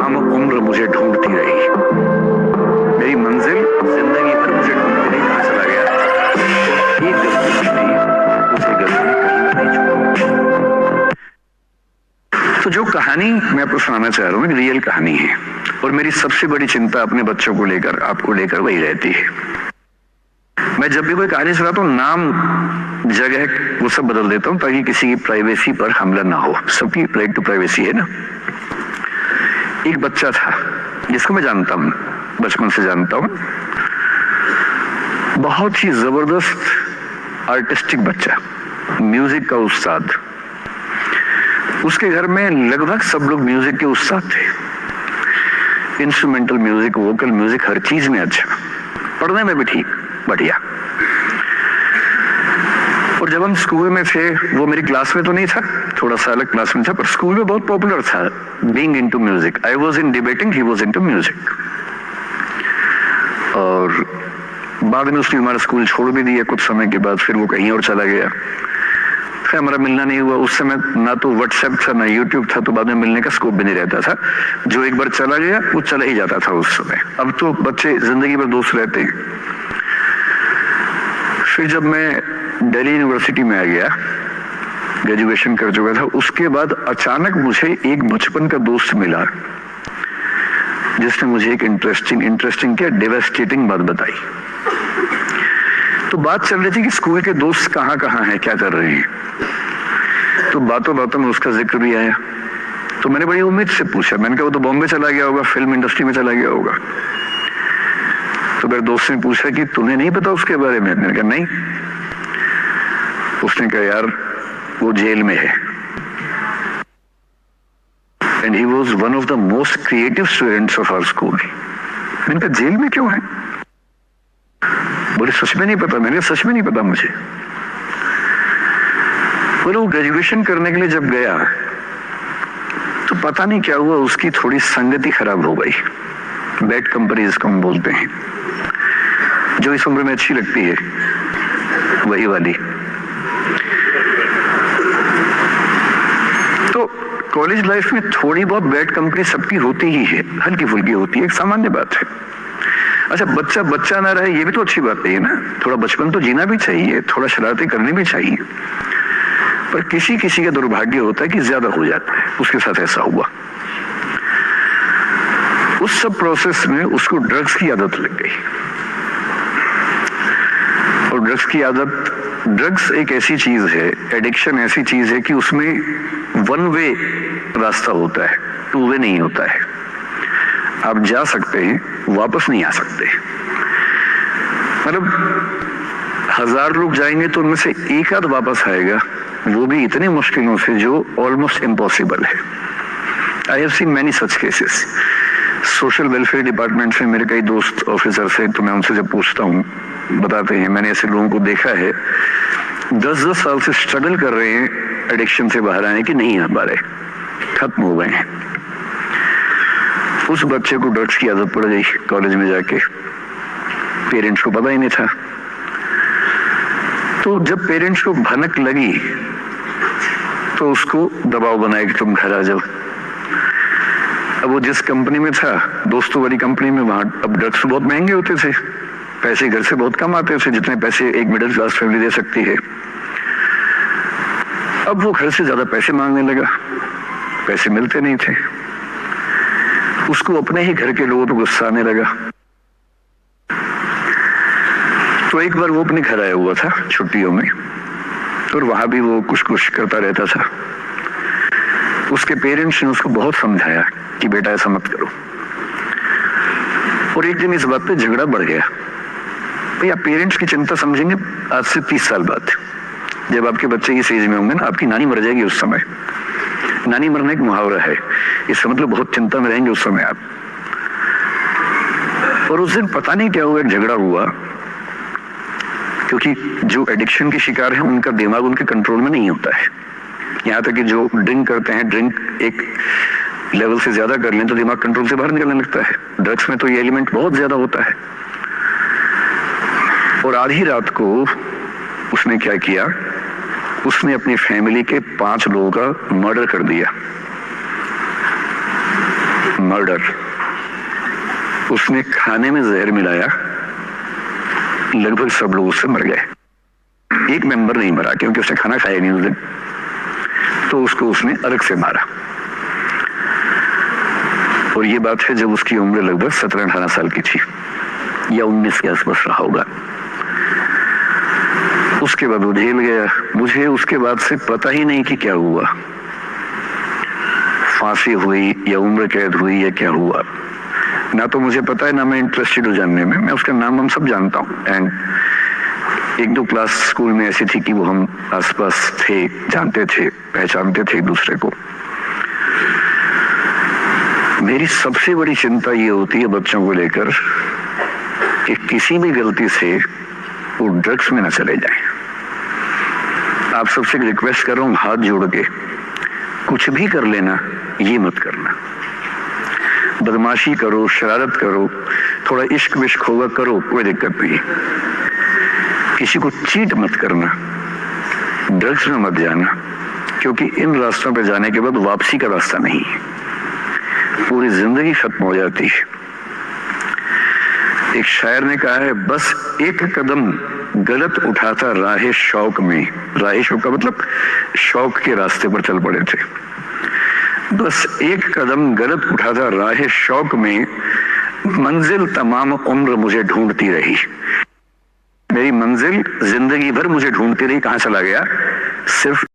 तमाम उम्र मुझे ढूंढती रही। मेरी मंजिल जिंदगी भर मुझे ढूंढती रही, कहां चला गया। एक गलती थी, उसे गलती कहीं ना कहीं छूट। तो जो कहानी मैं आपको सुनाना चाह रहा हूँ एक रियल कहानी है, और मेरी सबसे बड़ी चिंता अपने बच्चों को लेकर, आपको लेकर वही रहती है। मैं जब भी कोई कहानी सुनाता हूँ, नाम जगह वो सब बदल देता हूँ ताकि किसी की प्राइवेसी पर हमला ना हो। सबकी राइट टू प्राइवेसी है ना। एक बच्चा था जिसको मैं जानता हूँ, बचपन से जानता हूँ, बहुत ही जबरदस्त आर्टिस्टिक बच्चा, म्यूजिक का उस्ताद। उसके घर में लगभग सब लोग म्यूजिक के उस्ताद थे। इंस्ट्रूमेंटल म्यूजिक, वोकल म्यूजिक, हर चीज में अच्छा, पढ़ने में भी ठीक, बढ़िया। और जब हम स्कूल में थे, वो मेरी क्लास में तो नहीं था, थोड़ा सा अलग क्लास में था, पर स्कूल में बहुत पॉपुलर था being into music. I was in debating, he was into music. और बाद में उसने हमारा स्कूल छोड़ भी दिया कुछ समय के बाद, फिर वो कहीं और चला गया। फिर हमारा मिलना नहीं हुआ। उस समय ना तो व्हाट्सएप था ना यूट्यूब था, तो बाद में मिलने का स्कोप भी नहीं रहता था। जो एक बार चला गया वो चला ही जाता था उस समय। अब तो बच्चे जिंदगी भर दोस्त रहते हैं। फिर जब मैं दिल्ली यूनिवर्सिटी में आ गया, ग्रेजुएशन कर चुका था, उसके बाद अचानक मुझे एक बचपन का दोस्त मिला जिसने मुझे एक इंटरेस्टिंग क्या डेवास्टेटिंग बात बताई। तो बात चल रही थी कि स्कूल के दोस्त कहाँ कहाँ हैं, क्या कर रहे हैं। तो बातों बातों में उसका जिक्र भी आया। तो मैंने बड़ी उम्मीद से पूछा, मैंने कहा वो तो बॉम्बे चला गया होगा, फिल्म इंडस्ट्री में चला गया होगा। तो मेरे दोस्त ने पूछा कि तुम्हें नहीं पता उसके बारे में। मैंने कहा नहीं। उसने कहा यार वो जेल में है, and he was one of the most creative students of our school. मैंने कहा जेल में क्यों है? बोले सच में नहीं पता। मैंने कहा सच में नहीं पता मुझे। बोले वो ग्रेजुएशन करने के लिए जब गया तो पता नहीं क्या हुआ, उसकी थोड़ी संगति खराब हो गई। बैड कंपनी जिसको हम बोलते हैं, जो इस उम्र में अच्छी लगती है, वही वाली। तो कॉलेज लाइफ में थोड़ी बहुत बैड कंपनी सबकी होती ही है, हल्की फुल्की होती है, एक सामान्य बात है। अच्छा, बच्चा बच्चा ना रहे ये भी तो अच्छी बात है ना। थोड़ा बचपन तो जीना भी चाहिए, थोड़ा शरारतें करनी भी चाहिए। पर किसी किसी का दुर्भाग्य होता है कि ज्यादा हो जाता है। उसके साथ ऐसा हुआ। उस सब प्रोसेस में उसको ड्रग्स की आदत लग गई। और ड्रग्स की आदत, ड्रग्स एक ऐसी चीज है, एडिक्शन ऐसी चीज है कि उसमें वन वे रास्ता होता है, टू वे नहीं होता है। आप जा सकते हैं, वापस नहीं आ सकते। मतलब 1000 लोग जाएंगे तो उनमें से एक आध वापस आएगा, वो भी इतने मुश्किलों से जो ऑलमोस्ट इम्पॉसिबल है। I have seen many such cases. Social welfare department से मेरे कई दोस्त ऑफिसर से, तो मैं उनसे जब पूछता हूँ बताते हैं, मैंने ऐसे लोगों को देखा है 10-10 साल से स्ट्रगल कर रहे हैं एडिक्शन से बाहर आने की, नहीं आ पा रहे, खत्म हो गए हैं। उस बच्चे को ड्रग्स की आदत पड़ गई कॉलेज में जाके, पेरेंट्स को पता ही नहीं था। तो जब पेरेंट्स को भनक लगी तो उसको दबाव बनाया कि तुम घर आ जाओ। अब वो जिस कंपनी में था, दोस्तों वाली कंपनी में, वहां अब ड्रग्स बहुत महंगे होते थे, पैसे घर से बहुत कम आते थे, जितने पैसे एक मिडिल क्लास फैमिली दे सकती है। अब वो घर से ज्यादा पैसे मांगने लगा, पैसे मिलते नहीं थे। उसको अपने ही घर के लोगों पर गुस्सा आने लगा। तो एक बार वो अपने घर आया हुआ था छुट्टियों में, और वहां भी वो कुछ कुछ करता रहता था। उसके पेरेंट्स ने उसको बहुत समझाया कि बेटा ऐसा मत करो। और एक दिन इस बात पे झगड़ा बढ़ गया। भैया पेरेंट्स की चिंता समझेंगे आज से 30 साल बाद, जब आपके बच्चे इस एज में होंगे ना, आपकी नानी मर जाएगी उस समय। नानी मरना एक मुहावरा है, इसका मतलब बहुत चिंता में रहेंगे उस समय आप। और उस दिन पता नहीं क्या हुआ, झगड़ा हुआ, क्योंकि जो एडिक्शन के शिकार हैं उनका दिमाग उनके कंट्रोल में नहीं होता है। यहाँ तक कि जो ड्रिंक करते हैं, ड्रिंक एक लेवल से ज्यादा कर लें तो दिमाग कंट्रोल से बाहर निकलने लगता है। ड्रग्स में तो ये एलिमेंट बहुत ज्यादा होता है। और आधी रात को उसने क्या किया, उसने अपनी फैमिली के 5 लोगों का मर्डर कर दिया। मर्डर, उसने खाने में जहर मिलाया, लगभग सब लोग उससे मर गए। एक मेंबर नहीं मरा क्योंकि उसने खाना खाया नहीं उस दिन, तो उसको उसने अलग से मारा। और ये बात है जब उसकी उम्र लगभग 17-18 साल की थी या 19 के आसपास रहा होगा। उसके बाद वो जेल गया। मुझे उसके बाद से पता ही नहीं कि क्या हुआ, फांसी हुई या उम्र कैद हुई या क्या हुआ, ना तो मुझे पता है ना मैं इंटरेस्टेड हूँ जानने में। मैं उसका नाम हम सब जानता हूँ। एंड एक दो क्लास स्कूल में ऐसी थी कि वो हम आसपास थे, जानते थे, पहचानते थे एक दूसरे को। मेरी सबसे बड़ी चिंता ये होती है बच्चों को लेकर कि किसी भी गलती से वो ड्रग्स में न चले जाएं। आप सबसे रिक्वेस्ट कर रहा हूं हाथ जोड़ के, कुछ भी कर लेना, ये मत करना। बदमाशी करो, शरारत करो, थोड़ा इश्क विश्क होगा करो, कोई दिक्कत नहीं। किसी को चीट मत करना, ड्रग्स में मत जाना, क्योंकि इन रास्तों पे जाने के बाद वापसी का रास्ता नहीं है, पूरी जिंदगी खत्म हो जाती है। एक शायर ने कहा है, बस एक कदम गलत उठाता राह शौक में, राह शौक का मतलब शौक के रास्ते पर चल पड़े थे। बस एक कदम गलत उठाता राह शौक में, मंजिल तमाम उम्र मुझे ढूंढती रही। मेरी मंजिल जिंदगी भर मुझे ढूंढती रही, कहां चला गया, सिर्फ